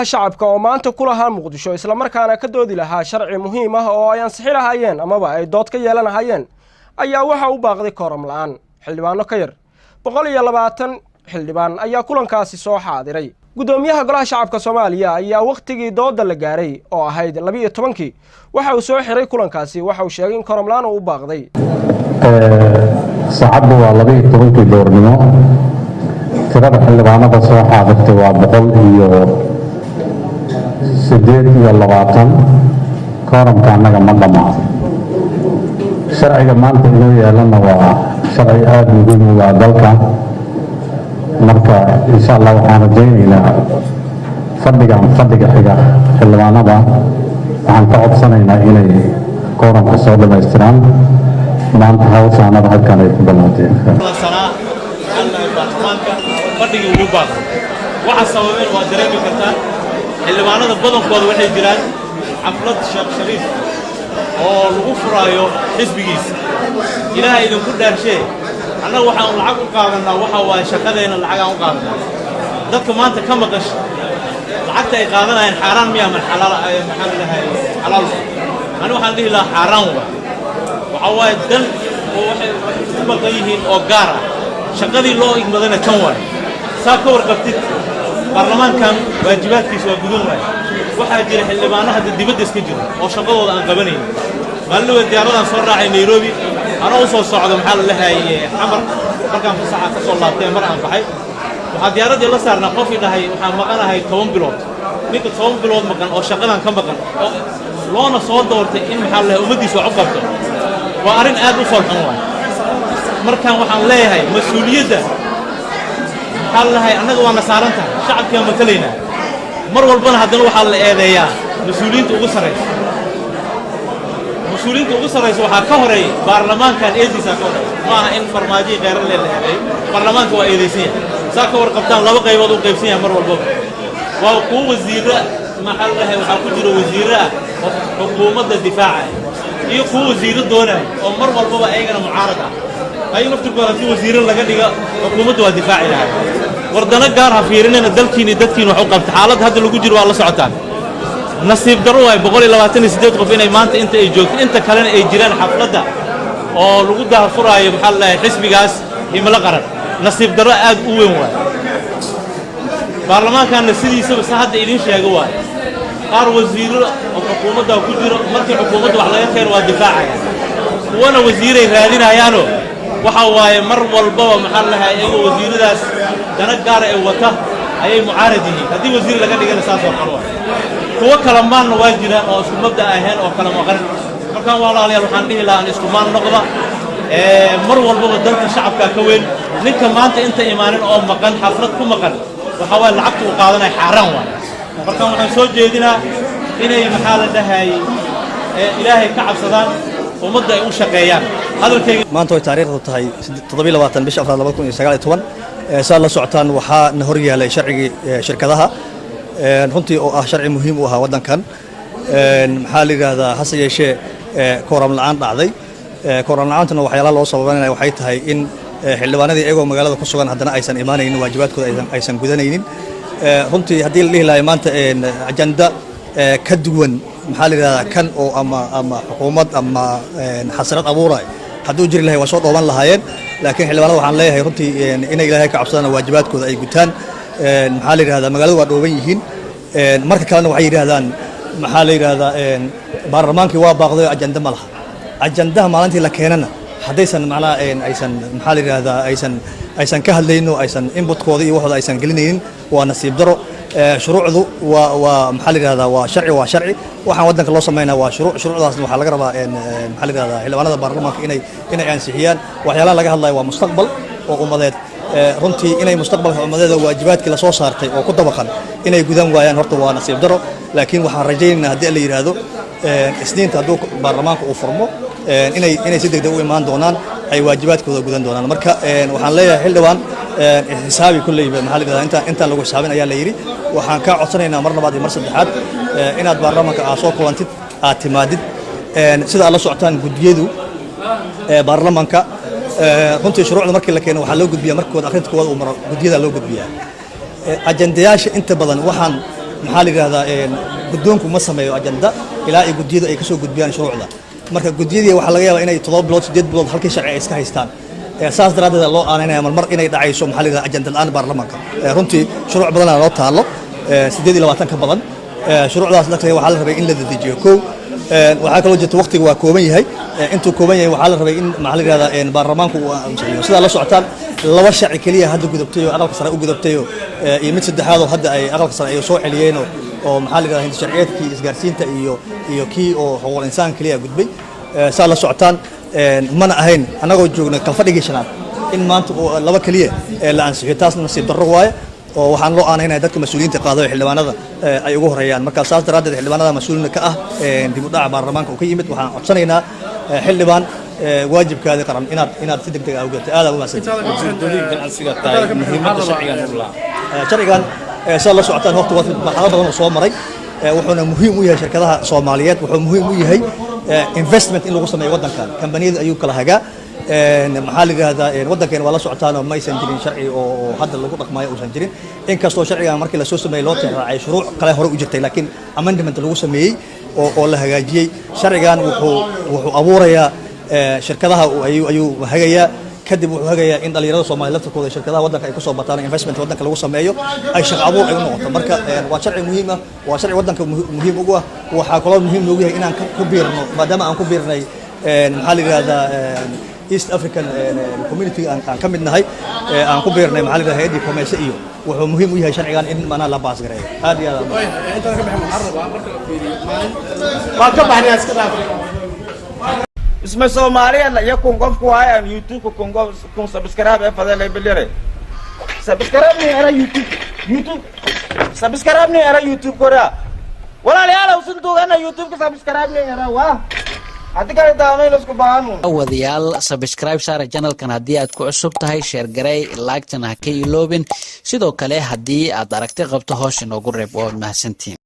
shacabka oo maanta ku lahaa Muqdisho isla markaana ka doodi lahaa sharci muhiim ah oo ay ansixi lahaayeen amaba ay dood ka yeelanayeen ayaa waxa uu baaqday kooram la'aan xildhibaano ka yar 120 xildhibaan ayaa kulankaasi soo xaadiray gudoomiyaha golaha shacabka Soomaaliya ayaa waqtigii dooda la gaaray oo ahayd 12 waxa uu soo xiray kulankaasi waxa uu sheegay in kooram la'aan uu baaqday saacadu waa 12 doornimo tirada xildhibaanada soo xaadirtay waa 128 kooramka annaga ma dhamaa sharciga maanta inoo yeelana waa sharci aad muhiim u ah dalka marka insha Allah waxaan rajaynaynaa fadhiga xiga xildhibaanada waxaan ka codsanaynaa inay kooramka soo dhameystiraan maanta hawshaanada halkan ay ku bilaabatay fadhiga ugu baaqay waxa sababay waa dareemi kartaa xildhibaanada badankooda waxay jiraan xaflad Sheekh Shariif oo lagu furaayo xisbigiisa ilaahay idinku dhaarshay annaga waxaan lacag u qaadanaa waxa waa shaqadeena lacag aan u qaadanaa dadka maanta ka maqash lacagta ay qaadanayaan xaraan miya ma xalaal ay maxaa lahaay xalaal ani waxaan dhihi lahaa xaraan waxa waa dan oo waxay ku maqan yihiin oo gaar ah shaqadii loo igmadana kan waay saa ka warqabtid baarlamaankan waajibaadkiisa waa gudan waay waxaa jira xildhibaano hadda dibadda iska jira oo shaqadooda aan qabanayn maalin way diyaaradan soo raacay Nairobi ana u soo socdo maxaa la lahaayay xamar markaan fasaxa ka soo laabtay mar aan baxay waxa diyaaradii la saarnaa qof ilahay waxa maqanahay 10 bilood ninka 10 bilood maqan oo shaqadan ka maqan oo loona soo doortay in maxaa la umadiisa u qabto waa arin aad u falxan waay markaan waxaan leeyahay mas'uuliyadda الله أنا وأنا سارنتها شعب كم مثلنا مر والبنا هذا هو حل إيديا مسؤولين تقصرين وحا كهري برلمان كان إيدي ساكوري ما إن فرماجي غير اللي هذي برلمان هو إيديسية ساكور قبطان لا بقى يوضو قيبسية مر والبنا وقوة وزيرة محلها وحاكوجر وزيرة حكومة الدفاع هي قوة وزيرة دونة ومر والبنا أيجنا معارضة أي نفترض في وزير اللي قال لي حكومة والدفاع لها وردنا قارها فيرنا دلكين وحقبت حالات هذا اللي جوجر والله سعتان نصيب دروي بقول لي 26 قفين ايمانت انت اي جوجت انت كلنا اي جيران حفلده oo lagu daha furaayo maxal la xisbigaas himla qaran nasiib daro aad u weyn waay baarlamaankan sidiisa hadda idin sheego waay qaar wasiiro oo xukuumadda ku jiro markii xukuumadda wax laga keen waa difaacaya wana wasiiray raadinayaano waxa waaye mar walba maxal la hayo wasiiradaas dana gaar ay wata ayay mucaarad yihiin hadii wasiir laga dhigana saas oo kale kuwa kala maan waajira oo isku mabda ahayn oo kala maqan markaan walaalayaal waxaan dhihi lahaa isku maan noqda mar walba dalka shacabka ka weyn ninka maanta inta imaanin oo maqan xaflad ku maqan waxa waa lacagtu u qaadanay xaraan waay markaan waxaan soo jeedinaa inay maxaa la dhahay ilaahay ka cabsadaan ummadda ay u shaqeeyaan hadalkayga maanta way taariikhdu tahay 27 bisha Abriil 2019 saa la socotaan waxaa na hor yaalay sharcigi shirkadaha runtii oo ah sharci muhiim u ah wadankan maxaa la yiraahdaa hase yeeshee kooram la'aan dhacday kooram la'aantuna waxyaalaha loo sababanaya waxay tahay in xildhibaanadii iyagoo magaalada ku sugan haddana aysan imaanaynin waajibaadkooda aysan gudanaynin runtii haddii la dhihi lahayo maanta ajanda ka duwan maxaa la yiraahdaa kan oo ama xukuumad ama xasarad abuuray hadduu jiri lahayd waa soo dhooban lahaayeen laakiin xildhibaanada waxaan leeyahay runtii inay ilaahay ka cabsadaan waajibaadkooda ay gutaan maxaa la yiraahdaa magaaladu waa dhooban yihiin marka kalena waxay yiraahdaan maxaa la yiraahdaa baarlamaankii waa baaqday ajanda ma laha ajandaha maalintii la keenana haddaysan macnaa aysan maxaa la yiraahdaa aysan ka hadlayno aysan inputkooda iyo waxooda aysan gelinaynin waa nasiib daro shuruucdu waa maxaa la yiraahdaa waa sharci waxaan wadanka loo sameeynaa waa shuruucdaasna waxaa laga rabaa maxaa la yiraahdaa xildhibaanada baarlamaanka inay ansixiyaan waxyaalaha laga hadlayo waa mustaqbal oo ummadeed runtii inay mustaqbalka ummadeeda waajibaadkii la soo saartay oo ku dabaqan inay gudan waayaan horta waa nasiib daro laakiin waxaan rajaynaynaa haddii la yiraahdo isniinta hadduu baarlamaanka uu furmo inay si degdeg u imaan doonaan ay waajibaadkooda gudan doonaan marka waxaan leeyahay xildhibaan xisaabi kullayba maxaa la yiraahdaa intaan lagu xisaabin ayaa la yiri waxaan ka codsanaynaa mar labaad iyo mar saddexaad inaad baarlamaanka soo kulantid aad timaadid sida aad la socotaan gudiyadu baarlamaanka runtii shuruucda markii la keeno waxaa loo gudbiyaa markooda akhrinta koowaad uu maro gudiyada loo gudbiyaa ajandayaasha inta badan waxaan maxaa la yidhahdaa guddoonku ma sameeyo ajanda ilaa ay guddiyadu ay ka soo gudbiyaan shuruucda marka guddiyadii waxaa laga yaabaa inay 7 bilood 8 bilood halkii sharci ay iska haystaan saas daraaddeed loo aaneynaya mar inay dhacayso maxaa la yidhahdaa ajanda la'aan baarlamaanka runtii shuruuc badanaa loo taallo 28 ka badan shuruucdaas dadka waxaa la rabay in la dedejiyo kow waxaa kaloo jirta waqtiga waa kooban yahay intuu kooban yahay waxaa la rabay in maxaa la yidhahdaa baarlamaanku uu ansixiyo sidaa la socotaan 2 sharci keliya hadda gudubtay oo aqalka sare u gudubtay iyo mid saddexaad oo hadda ay aqalka sare ay soo celiyeen oo maxaa la yidhahdaa sharciyeedkii isgaarsiinta iyo kii oo xuquuqul insaan keliya gudbay saa la socotaan mana ahayn annagoo joogna kalfadhigii shanaad in maanta oo 2 keliya la ansixiyo taasna nasiib darro waaye oo waxaan loo aaneynaya dadka mas'uuliyiinta qaadada xildhibaanada ay ugu horeeyaan marka saas daraaddeed xildhibaanada mas'uulina ka ah dib u dhaca baarlamaanka uu ka yimid waxaan codsanaynaa xildhibaan waajibkaada qaran inaad si degdeg ah u gaarto aad u sharcigan saa la socotaan waqti marxalado badan oo soo maray wuxuuna muhiim u yahay shirkadaha Soomaaliyeed wuxuu muhiim u yahay investment in lagu sameeyo wadankan kambaniyada ayuu kala hagaa maxaa la yidhahdaa waddankeena waa la socotaan oo ma aysan jirin sharci oo hadda lagu dhaqmaayo uusan jirin inkastoo sharcigan markii la soo sameeyey loo tixraacay shuruuc kale hore u jirtay laakiin amendment lagu sameeyey oo la hagaajiyey sharcigan wuxuu abuurayaa shirkadaha ayuu hagayaa kadib wuxuu hagayaa in dhalinyarada Soomaaliyeed laftirkooda shirkadaha waddanka ay ku soo bataan investment waddanka lagu sameeyo ay shaqo abuur ay u noqoto marka waa sharci muhiim ah waa sharci waddanka muhiim ugu ah waxaa kaloo muhiim noogu yahay inaan ku biirno maadaama aan ku biirnay maxaa la yidhahdaa East African community aan ka mid nahay aan ku biirnay maxaa la yidhahdaa hay'adii commerce iyo wuxuu muhiim u yahay sharcigan in maana la baas gareeyo aad iyo aad inta ka bixin muxarraba marka la fiiriyo waa ka baxnay iska dhaaf isma Soomaaliya yakun qofku waa YouTube kun subscribe fadlan bilire subscribe ni era YouTube subscribe ni era YouTube kora wala yaala usun tuugana YouTube ka subscribe ni era waa wadayaal subscribe saara channelkan haddii aad ku cusub tahay share garay like-tana ha ka iloobin sidoo kale haddii aad aragti qabto hoos inoogu reeb waa mahadsantiin